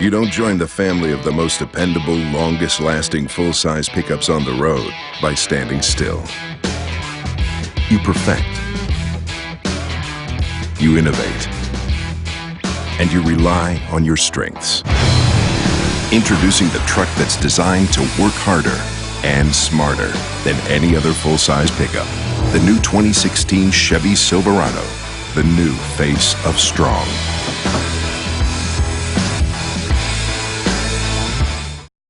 You don't join the family of the most dependable, longest-lasting full-size pickups on the road by standing still. You perfect. You innovate. And you rely on your strengths. Introducing the truck that's designed to work harder and smarter than any other full-size pickup. The new 2016 Chevy Silverado, the new face of strong.